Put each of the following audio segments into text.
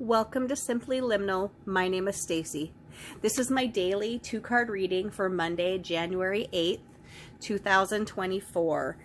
Welcome to Simply Liminal. My name is Stacy. This is my daily 2-card reading for Monday, January 8th, 2024.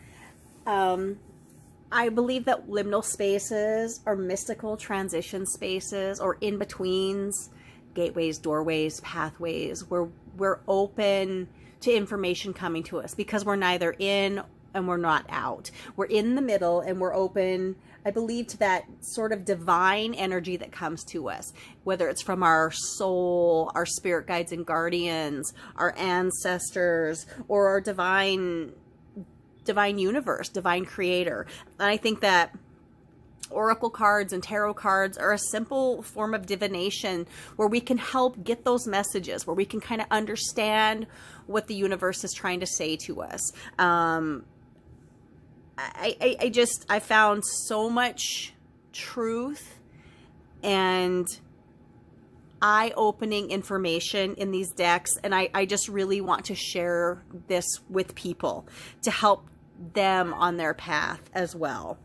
I believe that liminal spaces are mystical transition spaces or in-betweens, gateways, doorways, pathways, where we're open to information coming to us because we're neither in and we're not out. We're in the middle and we're open, I believe, to that sort of divine energy that comes to us, whether it's from our soul, our spirit guides and guardians, our ancestors, or our divine universe, divine creator. And I think that oracle cards and tarot cards are a simple form of divination where we can help get those messages, where we can kind of understand what the universe is trying to say to us. I found so much truth and eye-opening information in these decks, and I just really want to share this with people to help them on their path as well.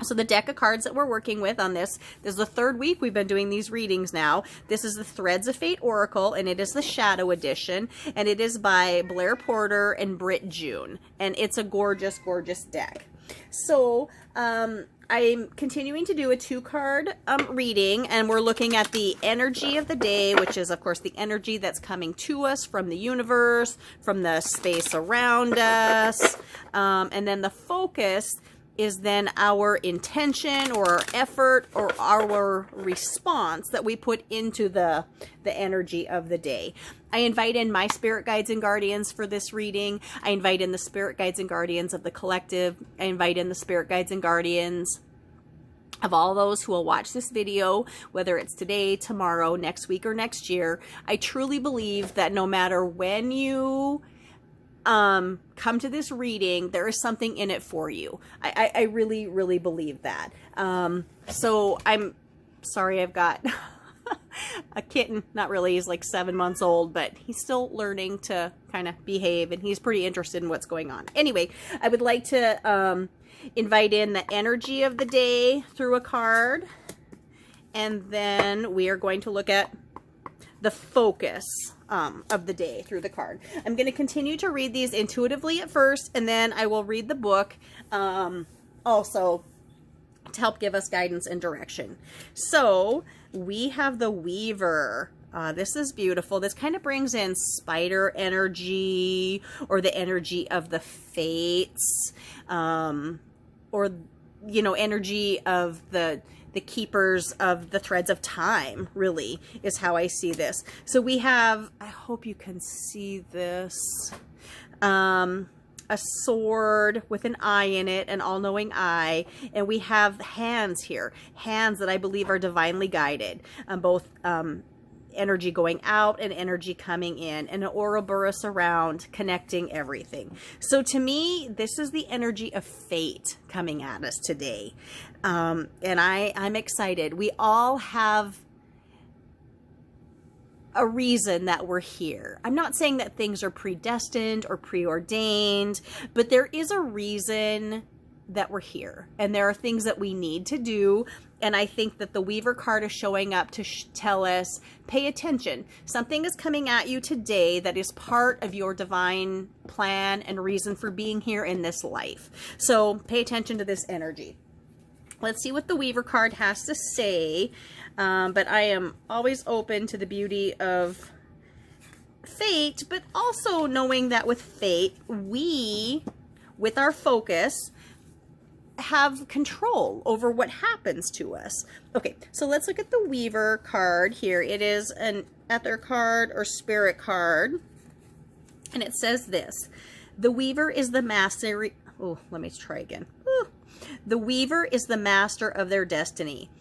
So the deck of cards that we're working with on this is the third week we've been doing these readings now. This is the Threads of Fate Oracle, and it is the Shadow Edition, and it is by Blair Porter and Britt June, and it's a gorgeous, gorgeous deck. So I'm continuing to do a 2-card reading, and we're looking at the energy of the day, which is, of course, the energy that's coming to us from the universe, from the space around us, and then the focus is then our intention or our effort or our response that we put into the energy of the day. I invite in my spirit guides and guardians for this reading. I invite in the spirit guides and guardians of the collective. I invite in the spirit guides and guardians of all those who will watch this video, whether it's today, tomorrow, next week, or next year. I truly believe that no matter when you come to this reading, there is something in it for you. I really, really believe that. So I'm sorry I've got a kitten. Not really, he's like 7 months old, but he's still learning to kind of behave, and he's pretty interested in what's going on. Anyway, I would like to invite in the energy of the day through a card, and then we are going to look at the focus of the day through the card. I'm going to continue to read these intuitively at first, and then I will read the book also to help give us guidance and direction. So we have the Weaver. This is beautiful. This kind of brings in spider energy, or the energy of the fates, or, you know, energy of the keepers of the threads of time, really, is how I see this. So we have, I hope you can see this, a sword with an eye in it, an all-knowing eye, and we have hands here, hands that I believe are divinely guided, both energy going out and energy coming in, and an Ouroboros around connecting everything. So to me, this is the energy of fate coming at us today. And I'm excited. We all have a reason that we're here. I'm not saying that things are predestined or preordained, but there is a reason that we're here, and there are things that we need to do. And I think that the Weaver card is showing up to tell us, pay attention. Something is coming at you today that is part of your divine plan and reason for being here in this life. So pay attention to this energy. Let's see what the Weaver card has to say. But I am always open to the beauty of fate, but also knowing that with fate, we, with our focus, have control over what happens to us. Okay, so let's look at the Weaver card here. It is an Ether card or Spirit card, and it says this: the Weaver is the master. Oh, let me try again. The Weaver is the master of their destiny.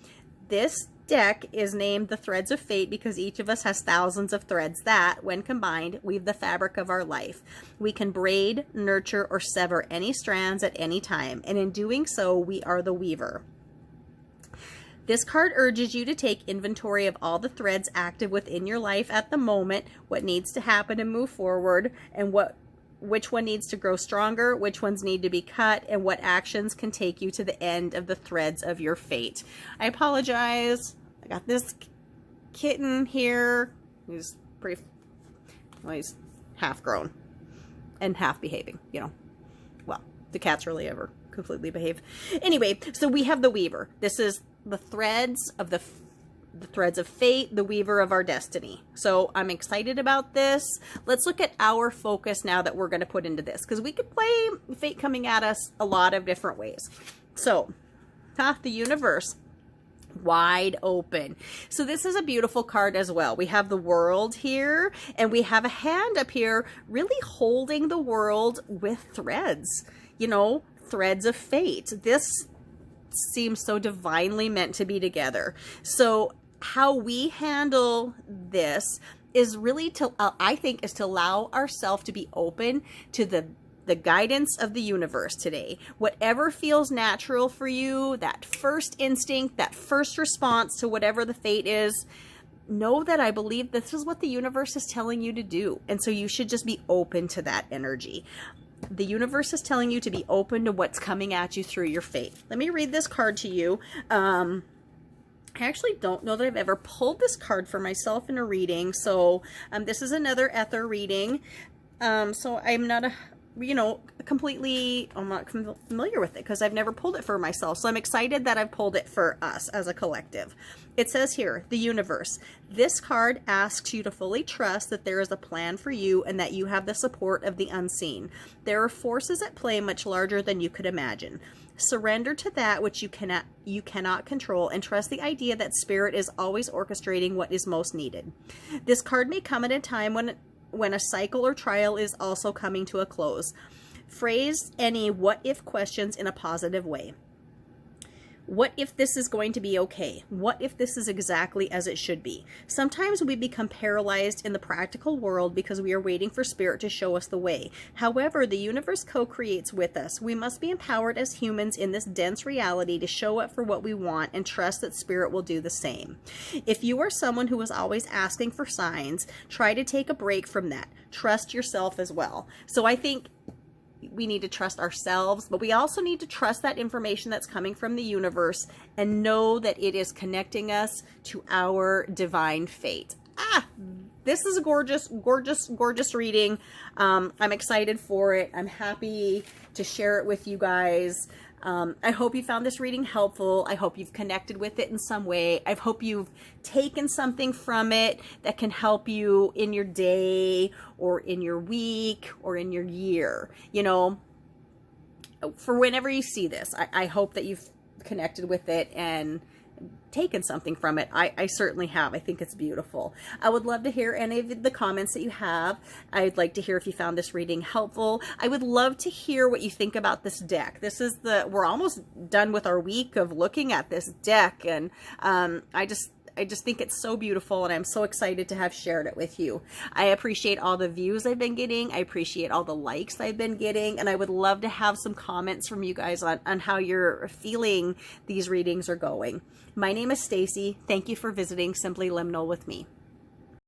This deck is named the Threads of Fate because each of us has thousands of threads that, when combined, weave the fabric of our life. We can braid, nurture, or sever any strands at any time, and in doing so, we are the Weaver. This card urges you to take inventory of all the threads active within your life at the moment, what needs to happen and move forward, and which one needs to grow stronger, which ones need to be cut, and what actions can take you to the end of the threads of your fate. I apologize. I got this kitten here. He's pretty, well, he's half grown and half behaving, you know. Well, the cats rarely ever completely behave. Anyway, so we have the Weaver. This is the threads of the threads of fate, the weaver of our destiny. So I'm excited about this. Let's look at our focus now that we're going to put into this, because we could play fate coming at us a lot of different ways. So, the universe, wide open. So this is a beautiful card as well. We have the world here, and we have a hand up here really holding the world with threads, you know, threads of fate. This seems so divinely meant to be together. So how we handle this is really to, I think, is to allow ourselves to be open to the guidance of the universe today. Whatever feels natural for you, that first instinct, that first response to whatever the fate is, know that I believe this is what the universe is telling you to do. And so you should just be open to that energy. The universe is telling you to be open to what's coming at you through your fate. Let me read this card to you. I actually don't know that I've ever pulled this card for myself in a reading. So this is another ether reading. So I'm not I'm not familiar with it because I've never pulled it for myself. So I'm excited that I've pulled it for us as a collective. It says here, the universe. This card asks you to fully trust that there is a plan for you and that you have the support of the unseen. There are forces at play much larger than you could imagine. Surrender to that which you cannot control, and trust the idea that spirit is always orchestrating what is most needed. This card may come at a time when a cycle or trial is also coming to a close. Phrase any what-if questions in a positive way. What if this is going to be okay? What if this is exactly as it should be? Sometimes we become paralyzed in the practical world because we are waiting for spirit to show us the way. However, the universe co-creates with us. We must be empowered as humans in this dense reality to show up for what we want and trust that spirit will do the same. If you are someone who is always asking for signs, try to take a break from that. Trust yourself as well. So I think we need to trust ourselves, but we also need to trust that information that's coming from the universe and know that it is connecting us to our divine fate. This is a gorgeous, gorgeous, gorgeous reading. I'm excited for it. I'm happy to share it with you guys. I hope you found this reading helpful. I hope you've connected with it in some way. I hope you've taken something from it that can help you in your day or in your week or in your year. You know, for whenever you see this, I hope that you've connected with it and taken something from it. I certainly have. I think it's beautiful. I would love to hear any of the comments that you have. I'd like to hear if you found this reading helpful. I would love to hear what you think about this deck. This is we're almost done with our week of looking at this deck, and I just think it's so beautiful, and I'm so excited to have shared it with you. I appreciate all the views I've been getting. I appreciate all the likes I've been getting, and I would love to have some comments from you guys on how you're feeling these readings are going. My name is Stacy. Thank you for visiting Simply Liminal with me.